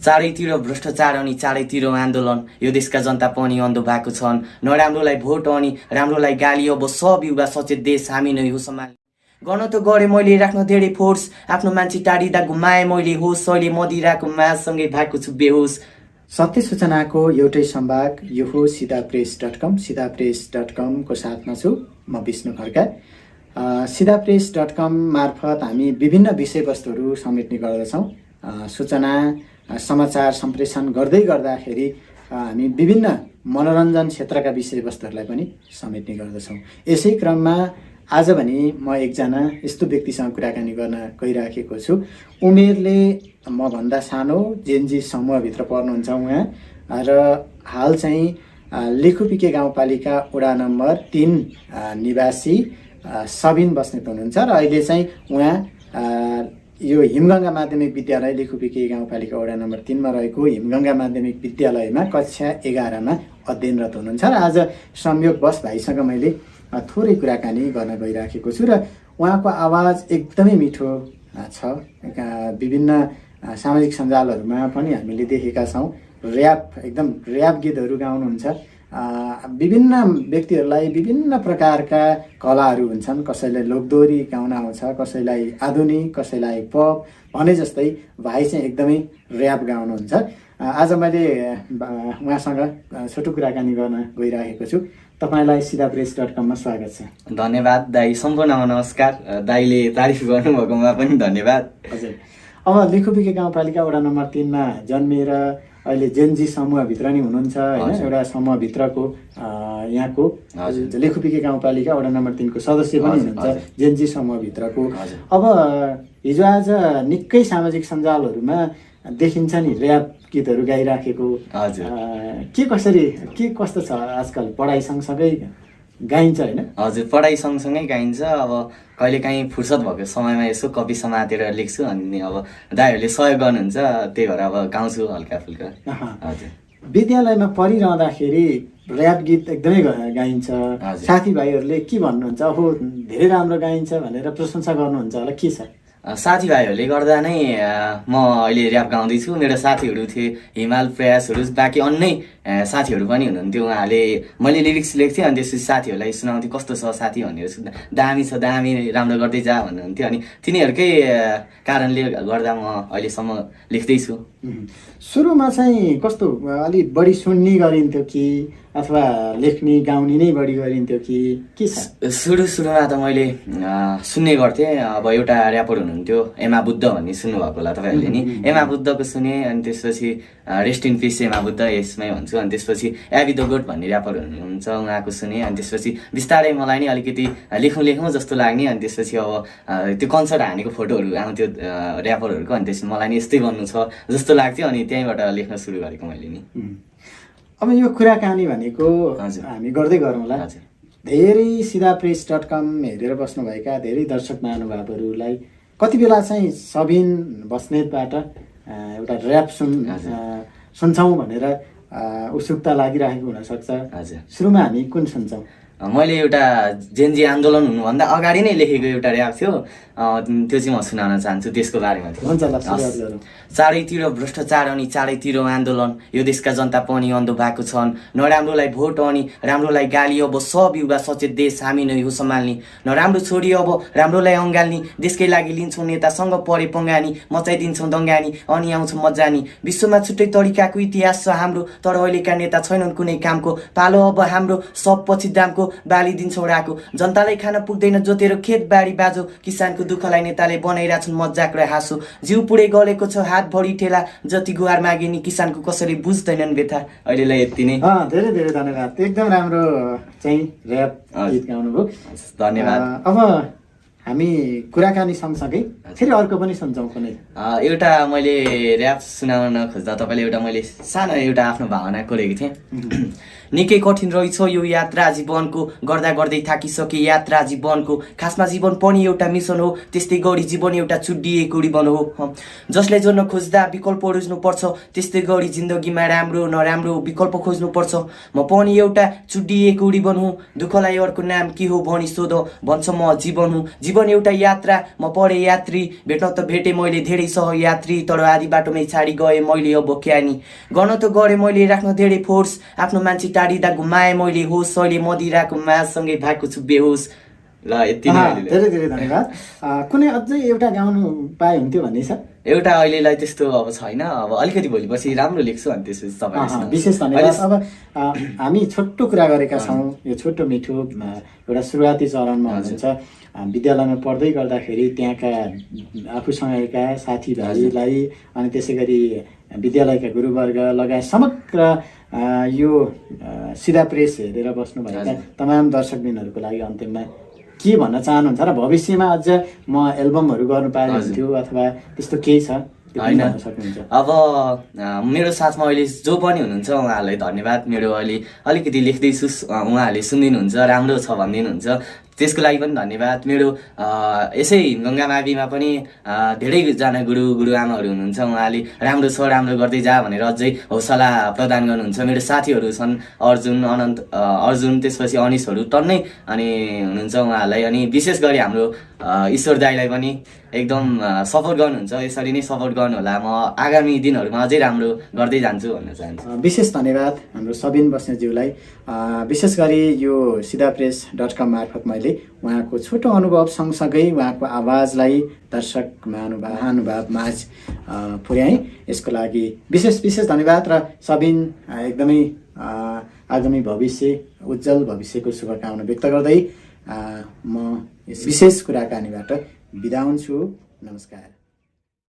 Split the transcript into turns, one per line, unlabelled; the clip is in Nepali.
चारैतिर भ्रष्टाचार अनि चारैतिर आन्दोलन, यो देशका जनता पनि अन्धो भएको छन्। नराम्रोलाई भोट अनि राम्रोलाई गाली, अब सब युवा सचेत देश हामी नै हो सम्हाल्ने। गर्न त गरे मैले राख्न धेरै फोर्स, आफ्नो मान्छे टाढिँदा घुमाए मैले होस, अहिले मदिराको माझसँगै भएको छु बेहोस।
सत्य सूचनाको एउटै सम्भाग यो हो siddhapress.com। siddhapress.com को साथमा छु म विष्णु खड्का। siddhapress.com मार्फत हामी विभिन्न विषयवस्तुहरू समेट्ने गर्दछौँ। सूचना समाचार सम्प्रेषण गर्दै गर्दाखेरि हामी विभिन्न मनोरञ्जन क्षेत्रका विषयवस्तुहरूलाई पनि समेट्ने गर्दछौँ। यसै क्रममा आज भने म एकजना यस्तो व्यक्तिसँग कुराकानी गर्न गइराखेको छु। उमेरले मभन्दा सानो जेनजी समूहभित्र पर्नुहुन्छ उहाँ, र हाल चाहिँ लेखुपिके गाउँपालिका वडा नम्बर 3 निवासी सबिन बस्नेत हुनुहुन्छ, र अहिले चाहिँ उहाँ यो हिमगङ्गा माध्यमिक विद्यालय लेखुपिके गाउँपालिका वडा नम्बर 3 मा रहेको हिमगङ्गा माध्यमिक विद्यालयमा कक्षा 11 मा अध्ययनरत हुनुहुन्छ। र आज संयोगवश भाइसँग मैले थोरै कुराकानी गर्न गइराखेको छु, र उहाँको आवाज एकदमै मिठो छ। विभिन्न सामाजिक सञ्जालहरूमा पनि हामीले देखेका छौँ, एकदम ऱ्याप गीतहरू गाउनुहुन्छ। विभिन्न व्यक्तिहरूलाई विभिन्न प्रकारका कलाहरू हुन्छन्, कसैलाई लोकदोहोरी गाउन आउँछ, कसैलाई आधुनिक, कसैलाई पप भने जस्तै भाइ चाहिँ एकदमै ऱ्याप गाउनुहुन्छ। आज मैले उहाँसँग छोटो कुराकानी गर्न गइरहेको छु। तपाईँलाई siddhapress.com मा स्वागत छ।
धन्यवाद दाई, सम्पूर्णमा नमस्कार। दाईले तारिफ गर्नुभएकोमा पनि धन्यवाद।
हजुर, अब लेखुपिके गाउँपालिका वडा नम्बर 3 मा जन्मिएर अहिले जेनजी समूहभित्र नि हुनुहुन्छ होइन, एउटा समूहभित्रको यहाँको लेखुपिके गाउँपालिका वडा नम्बर 3 को सदस्य पनि हुनुहुन्छ जेनजी समूहभित्रको। अब हिजो आज निकै सामाजिक सञ्जालहरूमा देखिन्छ नि ऱ्याप गीतहरू गाइराखेको। के कस्तो छ आजकल? पढाइ सँगसँगै गाइन्छ होइन?
हजुर, पढाइ सँगसँगै गाइन्छ। अब कहिलेकाहीँ फुर्सद भएको समयमा यसो कपी समातेर लेख्छु, अनि अब दाइहरूले सहयोग गर्नुहुन्छ, त्यही भएर अब गाउँछु हल्का फुल्का। हजुर,
विद्यालयमा पढिरहँदाखेरि ऱ्याप गीत एकदमै गाइन्छ। साथीभाइहरूले के भन्नुहुन्छ? हो धेरै राम्रो गाइन्छ भनेर प्रशंसा गर्नुहुन्छ होला, के छ?
साथीभाइहरूले गर्दा नै म अहिले ऱ्याप गाउँदैछु। मेरो साथीहरू थिए हिमाल प्रयासहरू, बाँकी अन्य साथीहरू पनि हुनुहुन्थ्यो। उहाँहरूले मैले लिरिक्स लेख्थेँ, अनि त्यसपछि साथीहरूलाई सुनाउँथेँ, कस्तो छ साथी भनेर सोध्दा दामी छ, दामी, राम्रो गर्दै जा भन्नुहुन्थ्यो। अनि तिनीहरूकै कारणले गर्दा म अहिलेसम्म लेख्दैछु।
सुरुमा चाहिँ कस्तो अलिक बढी सुन्ने गरिन्थ्यो कि अथवा लेख्ने गाउने नै बढी गरिन्थ्यो कि के छ?
सुरुमा त मैले सुन्ने गर्थेँ। अब एउटा ऱ्यापर हुनुहुन्थ्यो एमा बुद्ध भन्ने, सुन्नुभएको होला तपाईँहरूले नि। एमा बुद्धको सुने, अनि त्यसपछि रेस्ट इन पिस एमा बुद्ध, यसमै भन्छु। अनि त्यसपछि एबी द गोट भन्ने ऱ्यापर हुनुहुन्छ, उहाँको सुने। अनि त्यसपछि बिस्तारै मलाई नि अलिकति लेखौँ जस्तो लाग्ने। अनि त्यसपछि अब त्यो कन्सर्ट हानेको फोटोहरू आउँथ्यो ऱ्यापरहरूको, अनि त्यसपछि मलाई नि यस्तै गर्नु छ जस्तो लाग्थ्यो। अनि त्यहीँबाट लेख्न सुरु गरेको मैले नि।
अब यो कुराकानी भनेको हामी गर्दै गरौँला। धेरै siddhapress.com हेरेर बस्नुभएका धेरै दर्शक महानुभावहरूलाई कति बेला चाहिँ सबिन बस्नेतबाट एउटा ऱ्याप सुन्छौँ भनेर उत्सुकता लागिरहेको हुनसक्छ। सुरुमा हामी कुन सुन्छौँ?
मैले एउटा जेनजी आन्दोलन हुनुभन्दा अगाडि नै लेखेको एउटा ऱ्याप थियो, त्यो चाहिँ म सुनाउन चाहन्छु। त्यसको बारेमा थियो।
हुन्छ ल, सुरुवात गरौँ।
चारैतिर भ्रष्टाचार अनि चारैतिर आन्दोलन, यो देशका जनता पनि अन्धो भएको छन्। नराम्रोलाई भोट अनि राम्रोलाई गाली, अब सब युवा सचेत देश हामी नै हो सम्हाल्ने। नराम्रो छोडी अब राम्रोलाई अँगाल्ने, देशकै लागि लिन्छौँ नेतासँग परे पङ्गानी, मचाइदिन्छौँ दङ्गानी, अनि आउँछौँ मजानी। विश्वमा छुट्टै तरिकाको इतिहास छ हाम्रो, तर अहिलेका नेता छैनन् कुनै कामको। पालो अब हाम्रो सब पछि दामको, बाली दिन्छौँ राको। जनतालाई खान पुग्दैन जोतेर खेत बारी बाजो, किसानको दुःखलाई नेताले बनाइरहेछन् मजाक र हाँसो। जिउ पुरै गलेको छ हात भरि ठेला, जति गुहार मागे नि किसानको कसैले बुझ्दैनन् व्यथा। अहिलेलाई यति नै।
धेरै धेरै धन्यवाद। एकदम राम्रो चाहिँ ऱ्याप गीत गाउनुभयो,
धन्यवाद।
अब हामी कुराकानी सँगसँगै फेरि अर्को पनि सुन्छौँ कुनै
एउटा मैले ऱ्याप सुनाउन खोज्दा तपाईँले एउटा मैले सानो एउटा आफ्नो भावना कोरेको थिएँ। निकै कठिन रहेछ यो यात्रा जीवनको, गर्दा गर्दै थाकिसके यात्रा जीवनको। खासमा जीवन पनि एउटा मिसन हो, त्यस्तै गरी जीवन एउटा चुडिएको रिबन हो। जसले जोड्न खोज्दा विकल्प रोज्नुपर्छ, त्यस्तै गरी जिन्दगीमा राम्रो नराम्रो विकल्प खोज्नुपर्छ। म पनि एउटा चुडिएको रिबन हुँ, दुःखलाई अर्को नाम के हो भनी सोध, भन्छ म जीवन हुँ। जीवन एउटा यात्रा, म पढेँ यात्री, भेट्न त भेटेँ मैले धेरै सहयात्री, तर आधी बाटोमै छाडी गएँ मैले अब क्यानी। गर्न त गरेँ मैले राख्न धेरै फोर्स, आफ्नो मान्छे टाढिँदा घुमाएँ मैले होस, अहिले मदिराको माससँगै भएको छु बेहोस। ल यति नै अहिले।
धेरै धेरै धन्यवाद। कुनै अझै एउटा गाउनु पाए हुन्थ्यो भन्ने छ?
एउटा अहिलेलाई त्यस्तो अब छैन, अब अलिकति भोलिपछि राम्रो लेख्छु अनि त्यसपछि तपाईँले
विशेष धन्यवाद। अब हामी छोटो कुरा गरेका छौँ, यो छोटो मिठो एउटा सुरुवाती चरणमा हुनुहुन्छ। विद्यालयमा पढ्दै गर्दाखेरि त्यहाँका आफूसँगका साथीभाइलाई अनि त्यसै गरी विद्यालयका गुरुवर्ग लगायत समग्र यो सिधा प्रेस हेरेर बस्नुभएका तमाम दर्शकबिनहरूको लागि अन्तिममा के भन्न चाहनुहुन्छ र भविष्यमा अझ म एल्बमहरू गर्नु पाए हुन्थ्यो अथवा त्यस्तो केही छ
होइन? अब मेरो साथमा अहिले जो पनि हुनुहुन्छ उहाँहरूलाई धन्यवाद। मेरो अहिले अलिकति लेख्दैछु, उहाँहरूले सुनिदिनुहुन्छ, राम्रो छ भनिदिनुहुन्छ, त्यसको लागि पनि धन्यवाद। मेरो यसै गङ्गामाविमा पनि धेरैजना गुरुआमाहरू हुनुहुन्छ, उहाँले राम्रो छ राम्रो गर्दै जा भनेर अझै हौसला प्रदान गर्नुहुन्छ। मेरो साथीहरू छन् अर्जुन, अनन्त, अर्जुन, त्यसपछि अनिसहरू टन्नै अनि हुनुहुन्छ उहाँहरूलाई। अनि विशेष गरी हाम्रो ईश्वर दाईलाई पनि एकदम सपोर्ट गर्नुहुन्छ, यसरी नै सपोर्ट गर्नुहोला, म आगामी दिनहरूमा अझै राम्रो गर्दै जान्छु भन्न चाहन्छु।
विशेष धन्यवाद हाम्रो सबिन बस्नेज्यूलाई। विशेष गरी यो siddhapress.com मार्फत मैले उहाँको छोटो अनुभव सँगसँगै उहाँको आवाजलाई दर्शक महानुभाव माझ पुर्याएँ, यसको लागि विशेष धन्यवाद। र सबिन एकदमै आगामी भविष्य, उज्जवल भविष्यको शुभकामना व्यक्त गर्दै म यस विशेष कुराकानीबाट बिदा हुन्छु। नमस्कार।